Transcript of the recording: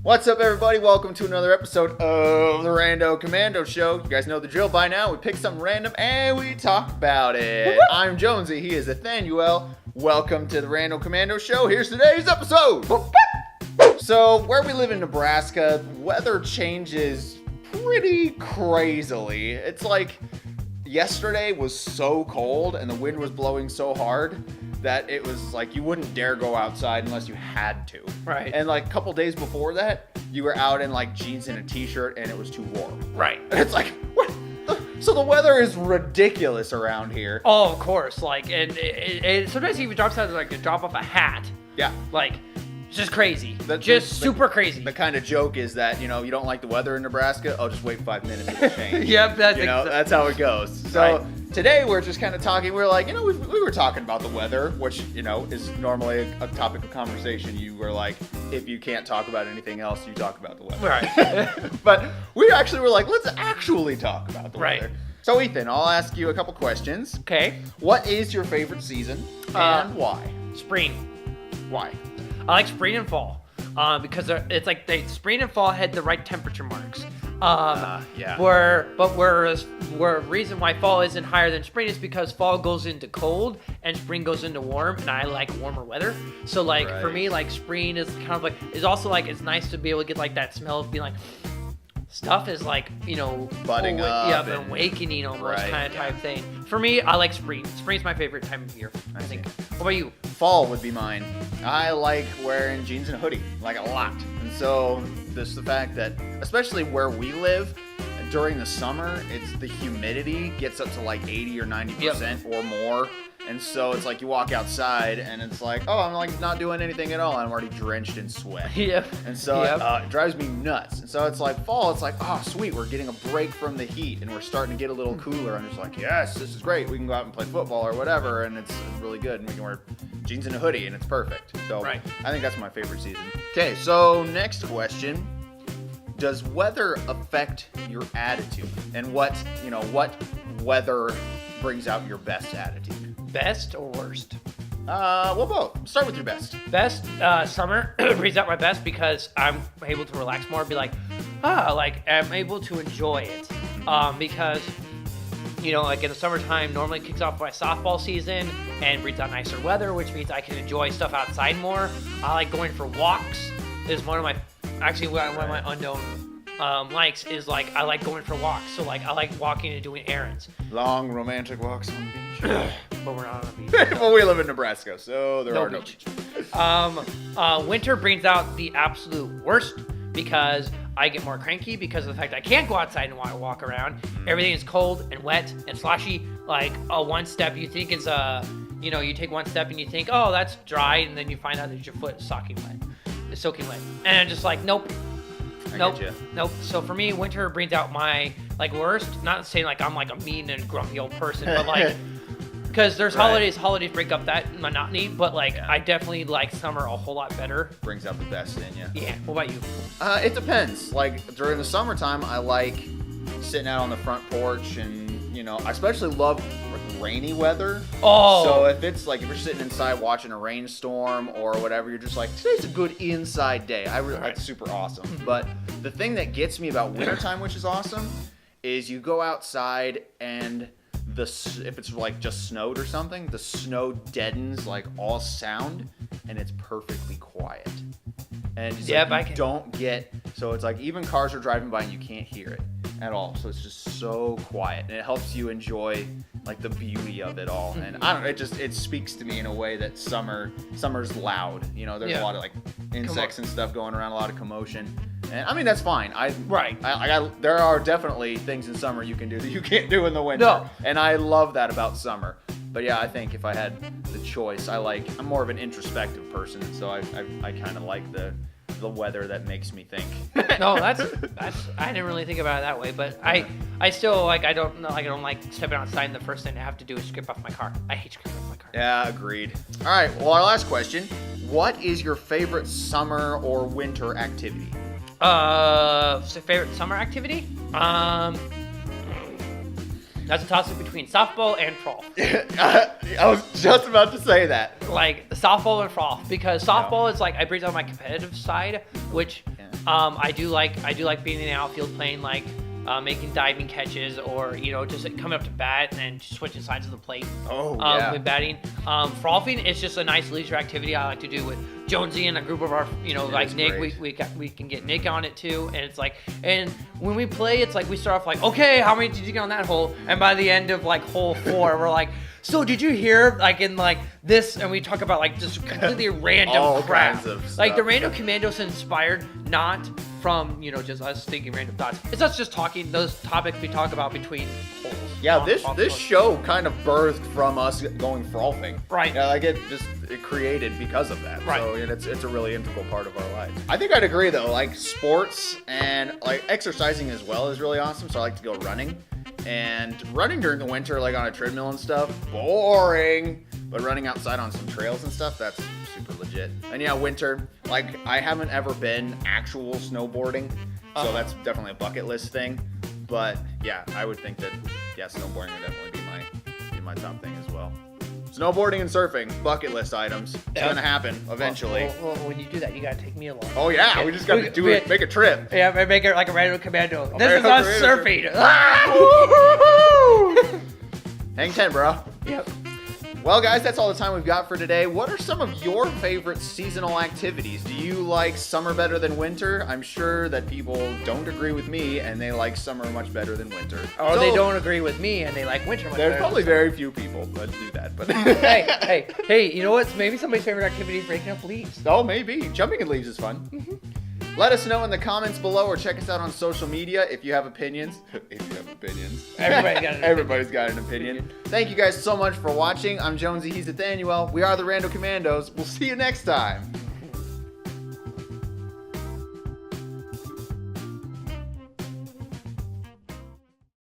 What's up, everybody? Welcome to another episode of the Rando Commando Show. You guys know the drill by now. We pick something random and we talk about it. I'm Jonesy. He is Ethanuel. Welcome to the Rando Commando Show. Here's today's episode. So, where we live in Nebraska, weather changes pretty crazily. It's like yesterday was so cold and the wind was blowing so hard that it was like you wouldn't dare go outside unless you had to. Right. And like a couple days before that, you were out in like jeans and a t-shirt and it was too warm. Right. And it's like, what? So the weather is ridiculous around here. Oh, of course. Like, and it sometimes even drops out like to drop off a hat. Yeah. Like, it's just crazy. The Super crazy. The kind of joke is that, you know, you don't like the weather in Nebraska, oh, just wait 5 minutes, it'll change. Yep, that's how it goes. So right. Today we're just kind of talking, we're like, you know, we were talking about the weather, which, you know, is normally a topic of conversation. You were like, if you can't talk about anything else, you talk about the weather. Right. But we actually were like, let's actually talk about the Right. weather. So Ethan, I'll ask you a couple questions. Okay. What is your favorite season and why? Spring. Why? I like spring and fall. Because it's like spring and fall had the right temperature marks. Yeah. Whereas reason why fall isn't higher than spring is because fall goes into cold and spring goes into warm, and I like warmer weather. So like for me, like spring is kind of like is also like it's nice to be able to get like that smell of being like stuff is like, you know, budding up, and awakening almost right, kind of type thing. For me, I like spring. Spring's my favorite time of year, I think. What about you? Fall would be mine. I like wearing jeans and a hoodie, like a lot. And so this the fact that, especially where we live, during the summer, it's the humidity gets up to like 80 or 90% or more. And so it's like you walk outside and it's like, oh, I'm like not doing anything at all. I'm already drenched in sweat. Yep. And so it drives me nuts. And so it's like fall, it's like, oh, sweet, we're getting a break from the heat and we're starting to get a little cooler. I'm just like, yes, this is great. We can go out and play football or whatever. And it's really good. And we can wear jeans and a hoodie and it's perfect. So I think that's my favorite season. Okay, so next question. Does weather affect your attitude? And what weather brings out your best attitude? Best or worst? Well, both. Start with your best. Best, summer brings out my best because I'm able to relax more, be like, like I'm able to enjoy it. Because, you know, like in the summertime, normally kicks off my softball season and brings out nicer weather, which means I can enjoy stuff outside more. I like going for walks. Is one of my unknown likes is like I like going for walks. So like I like walking and doing errands. Long romantic walks on the beach. But we're not on the beach. Well, we live in Nebraska, so there are no beaches. Winter brings out the absolute worst because I get more cranky because of the fact I can't go outside and walk around. Everything is cold and wet and slushy. Like one step you think is you know, you take one step and you think, oh, that's dry, and then you find out that your foot is soaking wet. And I'm just like, nope. So for me, winter brings out my like worst. Not saying like I'm like a mean and grumpy old person, but like because there's holidays break up that monotony. But like I definitely like summer a whole lot better. Brings out the best in you. Yeah. What about you? It depends. Like during the summertime, I like sitting out on the front porch, and you know, I especially love rainy weather. Oh. So if it's like if you're sitting inside watching a rainstorm or whatever, you're just like, today's a good inside day. That's super awesome. But the thing that gets me about wintertime, which is awesome, is you go outside and if it's like just snowed or something, the snow deadens like all sound and it's perfectly quiet. And it's like you don't get, so it's like even cars are driving by and you can't hear it at all. So it's just so quiet and it helps you enjoy like the beauty of it all. And I don't know, it speaks to me in a way that summer's loud. You know, there's a lot of like insects and stuff going around, a lot of commotion. And I mean, that's fine. There are definitely things in summer you can do that you can't do in the winter. No. And I love that about summer. But yeah, I think if I had the choice, I'm more of an introspective person. So I kind of like the weather that makes me think. No, that's I didn't really think about it that way, but I still like I don't like stepping outside and the first thing I have to do is scrape off my car. I hate scraping off my car. Yeah, agreed. All right, well, our last question. What is your favorite summer or winter activity? Favorite summer activity? That's a toss-up between softball and fall. I was just about to say that. Like softball and fall, because softball is like I bring down my competitive side, which I do like being in the outfield playing like making diving catches or just coming up to bat and then switching sides of the plate. With batting. Frolfing is just a nice leisure activity I like to do with Jonesy and a group of our like Nick. Great. We can get Nick on it too, and it's like, and when we play, it's like we start off like, okay, how many did you get on that hole? And by the end of like hole 4, we're like, so did you hear like in like this? And we talk about like just completely random All crap. kinds of stuff. Like the Rando Commando is inspired not from just us thinking random thoughts. It's us just talking those topics we talk about between holes. Yeah, this show kind of birthed from us going frolfing. Right. Yeah, like it created because of that. Right. So it's a really integral part of our life. I think I'd agree though. Like sports and like exercising as well is really awesome. So I like to go running. And running during the winter, like on a treadmill and stuff, boring. But running outside on some trails and stuff, that's super legit. And yeah, winter, like I haven't ever been actual snowboarding, so that's definitely a bucket list thing. But yeah, I would think that snowboarding would definitely be my top thing as well. Snowboarding and surfing, bucket list items. It's gonna happen eventually. Well, when you do that, you gotta take me along. Oh yeah, we just gotta do it. Make a trip. Yeah, make it like a Rando Commando. Okay, This is us surfing. Hang 10, bro. Yep. Well, guys, that's all the time we've got for today. What are some of your favorite seasonal activities? Do you like summer better than winter? I'm sure that people don't agree with me, and they like summer much better than winter. Or they don't agree with me, and they like winter much better. There's probably very few people that do that. But hey, you know what? Maybe somebody's favorite activity is breaking up leaves. Oh, maybe. Jumping in leaves is fun. Let us know in the comments below or check us out on social media if you have opinions. Everybody's got an opinion. Thank you guys so much for watching. I'm Jonesy, he's Ethanuel. We are the Rando Commandos. We'll see you next time.